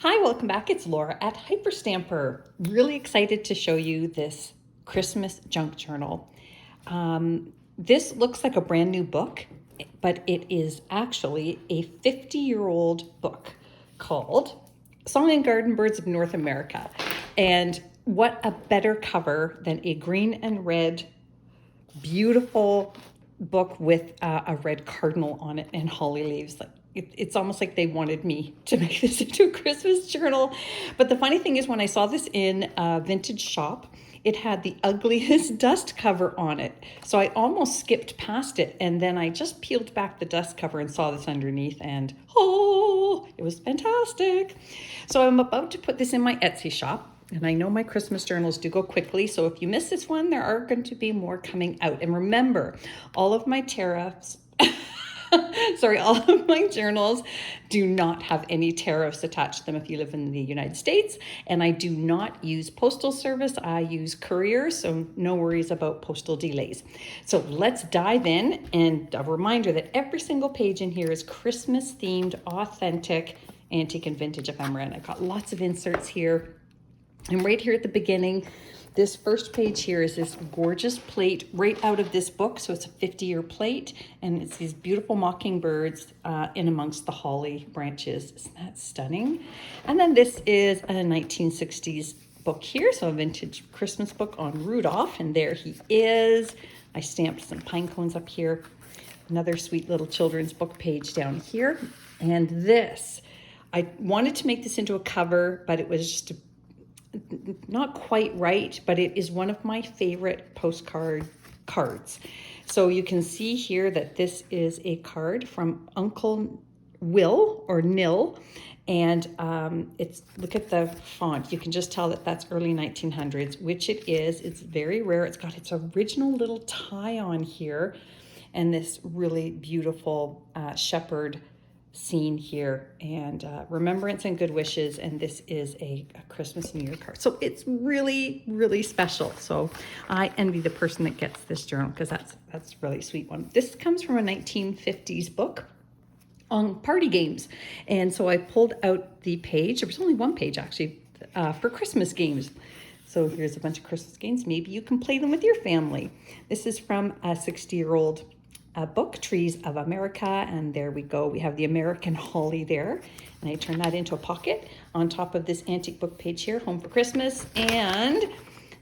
Hi, welcome back. It's Laura at Hyperstamper. Really excited to show you this Christmas junk journal. This looks like a brand new book, but it is actually a 50-year-old book called Song and Garden Birds of North America. And what a better cover than a green and red, beautiful book with a red cardinal on it and holly leaves. It's almost like they wanted me to make this into a Christmas journal. But the funny thing is, when I saw this in a vintage shop, it had the ugliest dust cover on it. So I almost skipped past it, and then I just peeled back the dust cover and saw this underneath, and oh, it was fantastic. So I'm about to put this in my Etsy shop. And I know my Christmas journals do go quickly, so if you miss this one, there are going to be more coming out. And remember, all of my tariffs, all of my journals do not have any tariffs attached to them if you live in the United States. And I do not use postal service, I use courier, so no worries about postal delays. So let's dive in, and a reminder that every single page in here is Christmas themed, authentic, antique and vintage ephemera. And I've got lots of inserts here. And right here at the beginning, this first page here is this gorgeous plate right out of this book. So it's a 50-year plate, and it's these beautiful mockingbirds in amongst the holly branches. Isn't that stunning? And then this is a 1960s book here, so a vintage Christmas book on Rudolph, and there he is. I stamped some pine cones up here. Another sweet little children's book page down here. And this, I wanted to make this into a cover, but it was just not quite right, but it is one of my favorite postcard cards. So you can see here that this is a card from Uncle Will or Nil, and it's, look at the font. You can just tell that that's early 1900s, which it is. It's very rare. It's got its original little tie on here, and this really beautiful shepherd scene here, and remembrance and good wishes, and this is a Christmas New Year card. So it's really, really special. So I envy the person that gets this journal, because that's a really sweet one. This comes from a 1950s book on party games, and so I pulled out the page. There was only one page actually for Christmas games. So here's a bunch of Christmas games. Maybe you can play them with your family. This is from a 60-year-old book, Trees of America, and there we go. We have the American holly there, and I turn that into a pocket on top of this antique book page here, Home for Christmas. And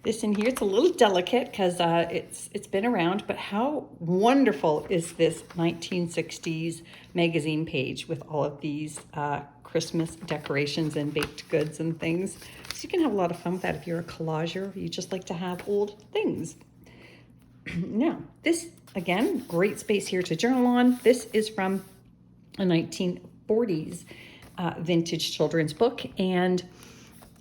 this in here, it's a little delicate because it's been around, but how wonderful is this 1960s magazine page with all of these Christmas decorations and baked goods and things. So you can have a lot of fun with that if you're a collager, or you just like to have old things. Now, this, again, great space here to journal on. This is from a 1940s vintage children's book, and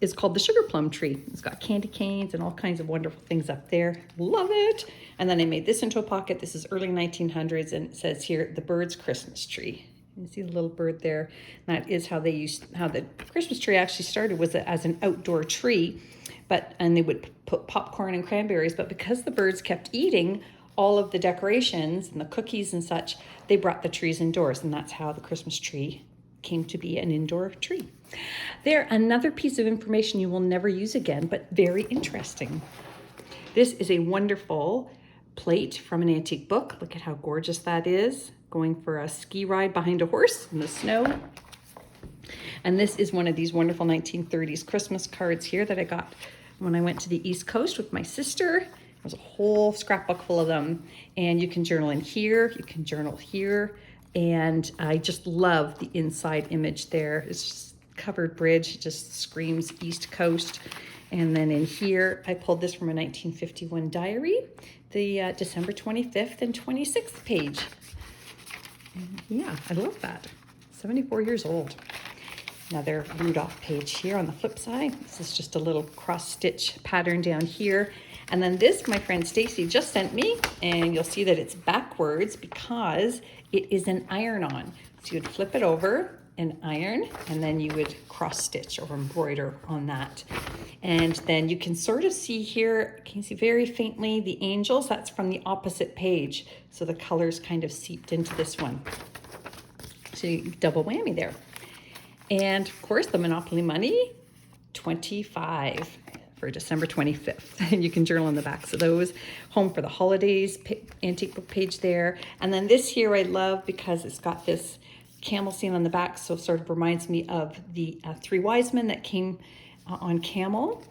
it's called The Sugar Plum Tree. It's got candy canes and all kinds of wonderful things up there. Love it. And then I made this into a pocket. This is early 1900s, and it says here, The Bird's Christmas Tree. You see the little bird there? That is how the Christmas tree actually started, was as an outdoor tree. And they would put popcorn and cranberries, but because the birds kept eating all of the decorations and the cookies and such, they brought the trees indoors, and that's how the Christmas tree came to be an indoor tree. There, another piece of information you will never use again, but very interesting. This is a wonderful plate from an antique book. Look at how gorgeous that is, going for a ski ride behind a horse in the snow. And this is one of these wonderful 1930s Christmas cards here that I got when I went to the East Coast with my sister. There's a whole scrapbook full of them, and you can journal in here, you can journal here, and I just love the inside image there. It's just covered bridge, it just screams East Coast. And then in here, I pulled this from a 1951 diary, the December 25th and 26th page. And yeah, I love that. 74 years old. Another Rudolph page here on the flip side. This is just a little cross stitch pattern down here. And then this, my friend Stacy just sent me, and you'll see that it's backwards because it is an iron-on. So you'd flip it over and iron, and then you would cross stitch or embroider on that. And then you can sort of see here, can you see very faintly the angels? That's from the opposite page. So the colors kind of seeped into this one. So you double whammy there. And of course, the Monopoly money, 25 for December 25th. And you can journal on the backs of those. Home for the Holidays, antique book page there. And then this here I love because it's got this camel scene on the back, so it sort of reminds me of the three wise men that came on camel.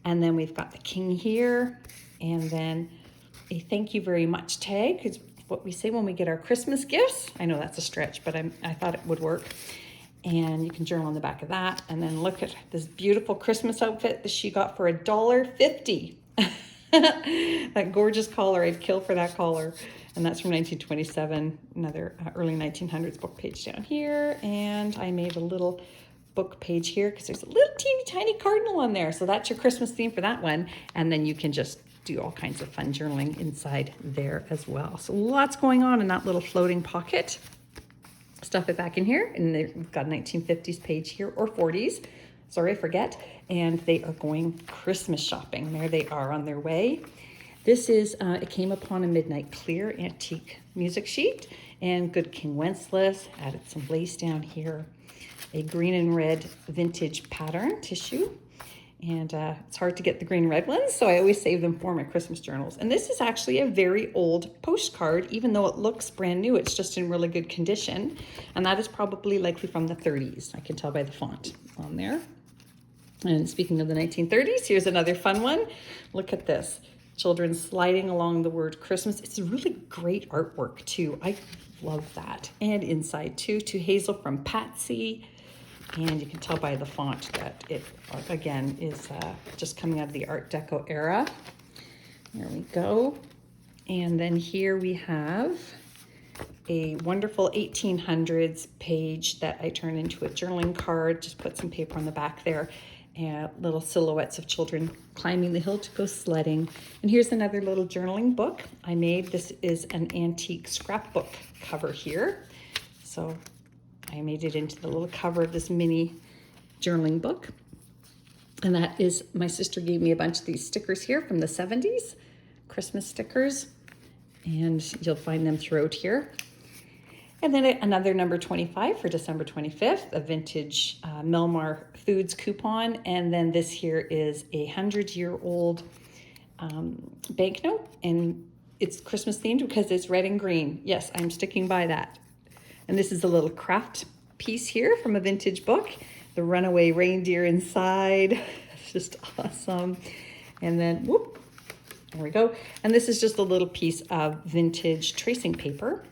And then we've got the king here, and then a thank you very much tag is what we say when we get our Christmas gifts. I know that's a stretch, but I thought it would work. And you can journal on the back of that. And then look at this beautiful Christmas outfit that she got for $1.50. That gorgeous collar, I'd kill for that collar. And that's from 1927, another early 1900s book page down here. And I made a little book page here because there's a little teeny tiny cardinal on there. So that's your Christmas theme for that one. And then you can just do all kinds of fun journaling inside there as well. So lots going on in that little floating pocket. Stuff it back in here, and we've got a 1950s page here, or 40s. Sorry, I forget. And they are going Christmas shopping. There they are on their way. This is, it came upon a midnight clear antique music sheet, and Good King Wenceslas, added some lace down here, a green and red vintage pattern tissue. And it's hard to get the green and red ones, so I always save them for my Christmas journals. And this is actually a very old postcard, even though it looks brand new, it's just in really good condition. And that is probably likely from the 30s. I can tell by the font on there. And speaking of the 1930s, here's another fun one. Look at this. Children sliding along the word Christmas. It's really great artwork too. I love that. And inside too, to Hazel from Patsy. And you can tell by the font that it, again, is just coming out of the Art Deco era. There we go. And then here we have a wonderful 1800s page that I turned into a journaling card. Just put some paper on the back there. And little silhouettes of children climbing the hill to go sledding. And here's another little journaling book I made. This is an antique scrapbook cover here. So I made it into the little cover of this mini journaling book. And that is, my sister gave me a bunch of these stickers here from the 70s, Christmas stickers. And you'll find them throughout here. And then another number 25 for December 25th, a vintage Melmar Foods coupon. And then this here is a 100-year-old banknote. And it's Christmas themed because it's red and green. Yes, I'm sticking by that. And this is a little craft piece here from a vintage book. The runaway reindeer inside. It's just awesome. And then, whoop, there we go. And this is just a little piece of vintage tracing paper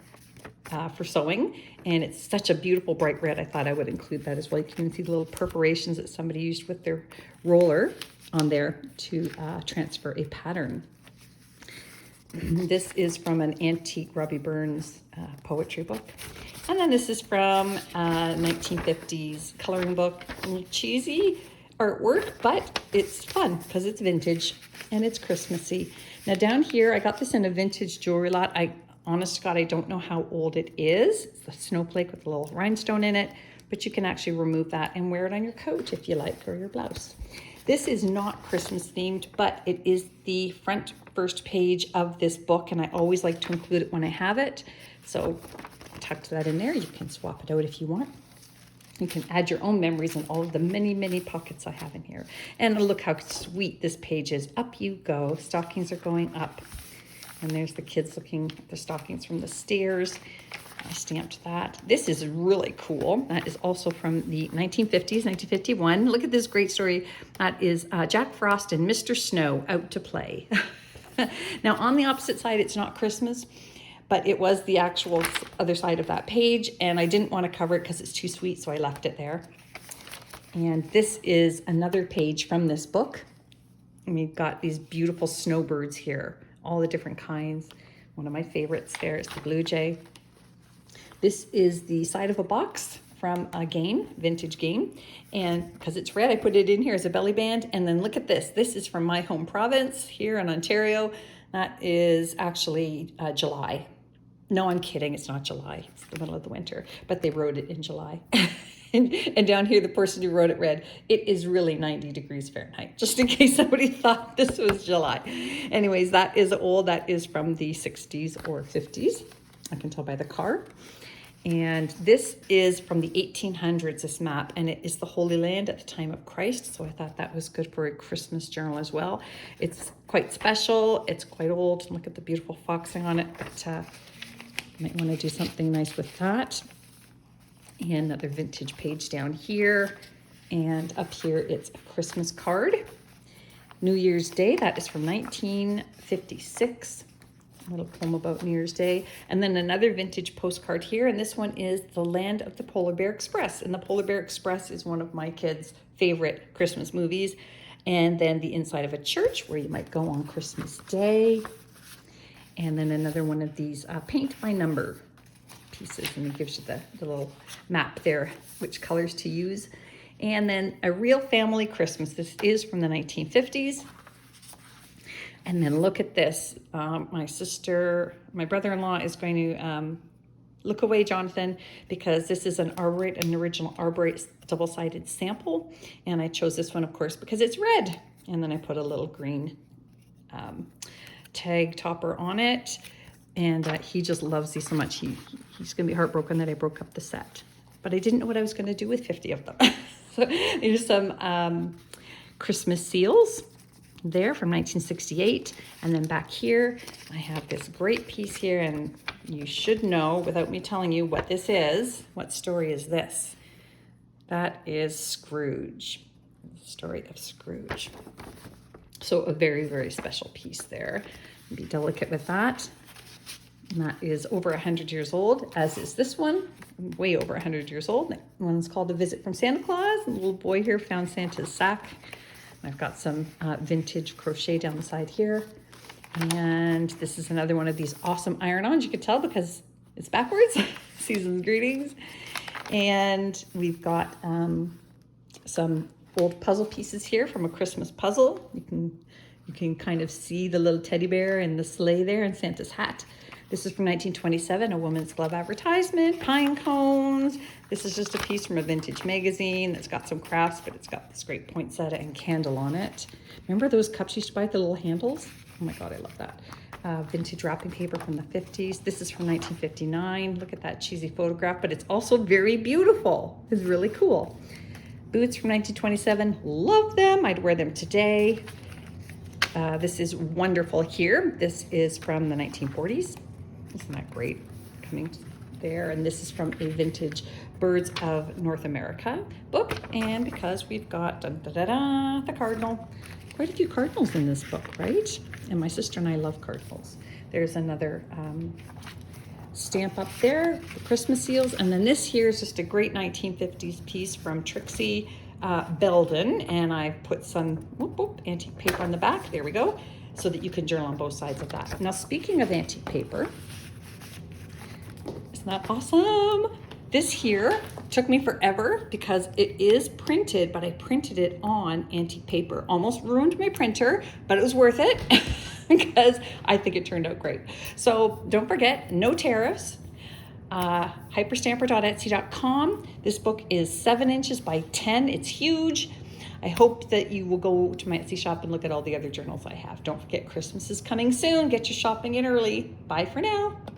for sewing. And it's such a beautiful bright red. I thought I would include that as well. You can see the little perforations that somebody used with their roller on there to transfer a pattern. This is from an antique Robbie Burns poetry book. And then this is from 1950s coloring book. A little cheesy artwork, but it's fun because it's vintage and it's Christmassy. Now down here, I got this in a vintage jewelry lot. Honest to God, I don't know how old it is. It's a snowflake with a little rhinestone in it, but you can actually remove that and wear it on your coat if you like, or your blouse. This is not Christmas themed, but it is the first page of this book, and I always like to include it when I have it. So I tucked that in there. You can swap it out if you want. You can add your own memories in all of the many, many pockets I have in here. And look how sweet this page is. Up you go. Stockings are going up. And there's the kids looking at the stockings from the stairs. I stamped that. This is really cool. That is also from the 1950s, 1951. Look at this great story. That is Jack Frost and Mr. Snow out to play. Now, on the opposite side, it's not Christmas, but it was the actual other side of that page, and I didn't want to cover it because it's too sweet, so I left it there. And this is another page from this book. And we've got these beautiful snowbirds here, all the different kinds. One of my favorites there is the blue jay. This is the side of a box from a game, vintage game. And because it's red, I put it in here as a belly band. And then look at this. This is from my home province here in Ontario. That is actually July. No, I'm kidding. It's not July. It's the middle of the winter. But they wrote it in July. And down here, the person who wrote it read, it is really 90 degrees Fahrenheit, just in case somebody thought this was July. Anyways, that is old. That is from the 60s or 50s. I can tell by the car. And this is from the 1800s, this map, and it is the Holy Land at the time of Christ. So I thought that was good for a Christmas journal as well. It's quite special. It's quite old. Look at the beautiful foxing on it, but might want to do something nice with that. And another vintage page down here. And up here, it's a Christmas card. New Year's Day, that is from 1956. A little poem about New Year's Day. And then another vintage postcard here, and this one is The Land of the Polar Bear Express. And the Polar Bear Express is one of my kids' favorite Christmas movies. And then the inside of a church where you might go on Christmas Day. And then another one of these paint by number pieces, and it gives you the little map there, which colors to use. And then a Real Family Christmas. This is from the 1950s. And then look at this. My brother-in-law is going to look away, Jonathan, because this is an original Arborite double-sided sample. And I chose this one, of course, because it's red. And then I put a little green tag topper on it. And he just loves these so much. He's going to be heartbroken that I broke up the set. But I didn't know what I was going to do with 50 of them. So here's some Christmas seals there from 1968. And then back here, I have this great piece here, and you should know without me telling you what this is. What story is this? That is Scrooge, the story of Scrooge. So a very, very special piece there. Be delicate with that. And that is over 100 years old, as is this one, way over 100 years old. That one's called A Visit from Santa Claus. The little boy here found Santa's sack. I've got some vintage crochet down the side here. And this is another one of these awesome iron-ons. You could tell because it's backwards. Season's greetings. And we've got some old puzzle pieces here from a Christmas puzzle. You can kind of see the little teddy bear and the sleigh there and Santa's hat. This is from 1927, a woman's glove advertisement, pine cones. This is just a piece from a vintage magazine that's got some crafts, but it's got this great poinsettia and candle on it. Remember those cups you used to buy with the little handles? Oh my God, I love that. Vintage wrapping paper from the 50s. This is from 1959. Look at that cheesy photograph, but it's also very beautiful. It's really cool. Boots from 1927, love them. I'd wear them today. This is wonderful here. This is from the 1940s. Isn't that great? Coming there. And this is from a vintage Birds of North America book. And because we've got the cardinal, quite a few cardinals in this book, right? And my sister and I love cardinals. There's another stamp up there, the Christmas seals. And then this here is just a great 1950s piece from Trixie Belden, and I've put some antique paper on the back. There we go, so that you can journal on both sides of that. Now, speaking of antique paper, isn't that awesome? This here took me forever because it is printed, but I printed it on antique paper. Almost ruined my printer, but it was worth it because I think it turned out great. So don't forget, no tariffs. Hyperstamper.etsy.com. This book is 7 inches by 10. It's huge. I hope that you will go to my Etsy shop and look at all the other journals I have. Don't forget, Christmas is coming soon. Get your shopping in early. Bye for now.